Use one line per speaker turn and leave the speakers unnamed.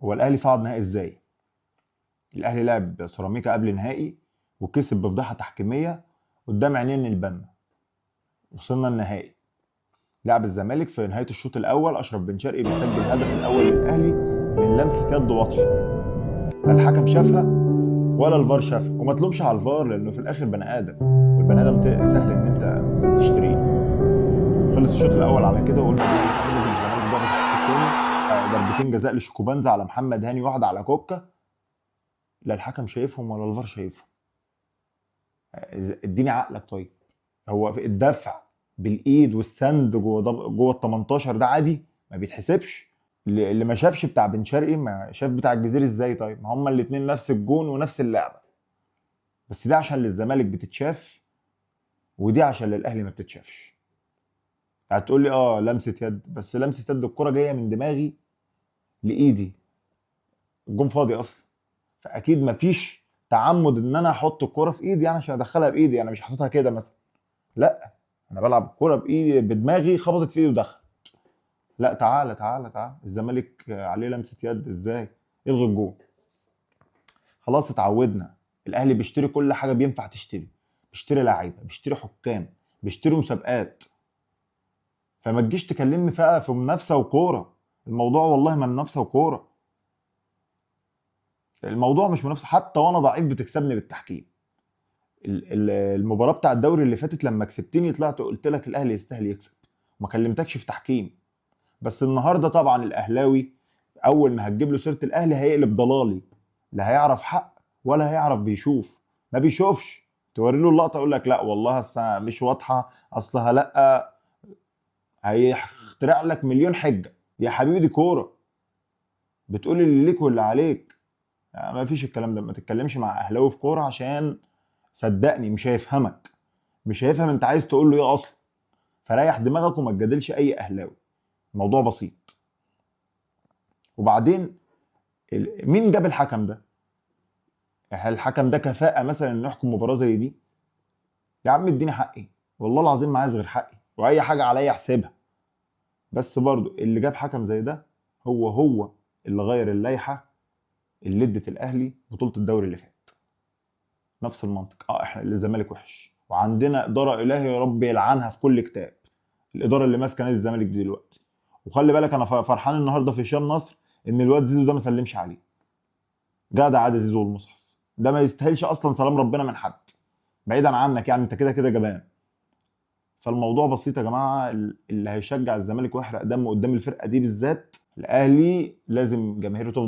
هو الاهلي صعد نهائي ازاي؟ الاهلي لعب سيراميكا قبل نهائي وكسب بفضيحه تحكيميه قدام عينين البنا. وصلنا النهائي. لعب الزمالك في نهايه الشوط الاول، اشرف بن شرقي بيسجل الهدف الاول للاهلي من لمسه يد واضحه، لا الحكم شافها ولا الفار شافها. وما تلومش على الفار لانه في الاخر بني ادم، والبني ادم سهل ان انت تشتريه. خلص الشوط الاول على كده وقلنا نزل الزمالك ضغط الشوط الثاني. ضربتين جزاء لشيكوبانزا على محمد هاني، واحده على كوكا، لا الحكم شايفهم ولا الفار شايفهم. اديني عقلك طيب. هو في الدفع بالايد والسند جوه ال 18 ده عادي؟ ما بيتحسبش. اللي ما شافش بتاع بن شرقي ما شاف بتاع الجزيري ازاي؟ طيب ما هما الاثنين نفس الجون ونفس اللعبه، بس دي عشان للزمالك بتتشاف ودي عشان للاهلي ما بتتشافش. هتقول لي اه لمسه يد، بس لمسه يد الكره جايه من دماغي لايدي، الجون فاضي اصلا، فاكيد مفيش تعمد ان انا احط الكره في ايدي يعني عشان ادخلها بايدي. انا مش حاططها كده مثلا، لا انا بلعب الكره بايدي بدماغي، خبطت في ايدي ودخل. لا تعالى تعالى تعالى، الزمالك عليه لمسه يد ازاي؟ الغي الجون. خلاص اتعودنا. الاهلي بيشتري كل حاجه بينفع تشتري، بيشتري لعيبه، بيشتري حكام، بيشتري مسابقات. فما تجيش تكلمني بقى في منافسه وكوره. الموضوع والله ما منافسه وكوره، الموضوع مش منافسه. حتى وانا ضعيف بتكسبني بالتحكيم. المباراه بتاع الدوري اللي فاتت لما كسبتني طلعت قلت لك الاهلي يستاهل يكسب، وما كلمتكش في تحكيم. بس النهارده طبعا الاهلاوي اول ما هتجيب له سيره الاهلي هيقلب ضلالي، لا هيعرف حق ولا هيعرف بيشوف. ما بيشوفش، توري له اللقطه يقول لك لا والله اصل مش واضحه، اصلها لا، هيخترع لك مليون حجه. يا حبيبي دي كوره، بتقول اللي ليك واللي عليك. يعني ما فيش الكلام ده. ما تتكلمش مع اهلاوي في كوره عشان صدقني مش هيفهمك، مش هيفهم انت عايز تقول له ايه اصلا. فريح دماغك وما تجادلش اي اهلاوي، الموضوع بسيط. وبعدين مين جاب الحكم ده؟ يعني هل الحكم ده كفاءة مثلا انه يحكم مباراة زي دي؟ يا عم اديني حقي، والله العظيم ما عايز غير حقي، واي حاجة عليا احسبها. بس برضو اللي جاب حكم زي ده هو اللي غير اللائحة اللي ادت الاهلي بطولة الدوري اللي فات. نفس المنطق. احنا الزمالك وحش وعندنا ادارة الهي يا رب يلعنها في كل كتاب، الادارة اللي ماسكة نادي الزمالك دي دلوقتي. وخلي بالك انا فرحان النهارده في هشام نصر ان الواد زيزو ده ما سلمش عليه. جدع عادي زيزو والمصحف، ده ما يستاهلش اصلا سلام ربنا من حد، بعيدا عنك يعني انت كده كده جبان. فالموضوع بسيط يا جماعه. اللي هيشجع الزمالك ويحرق دمه قدام الفرقه دي بالذات الاهلي لازم جماهيره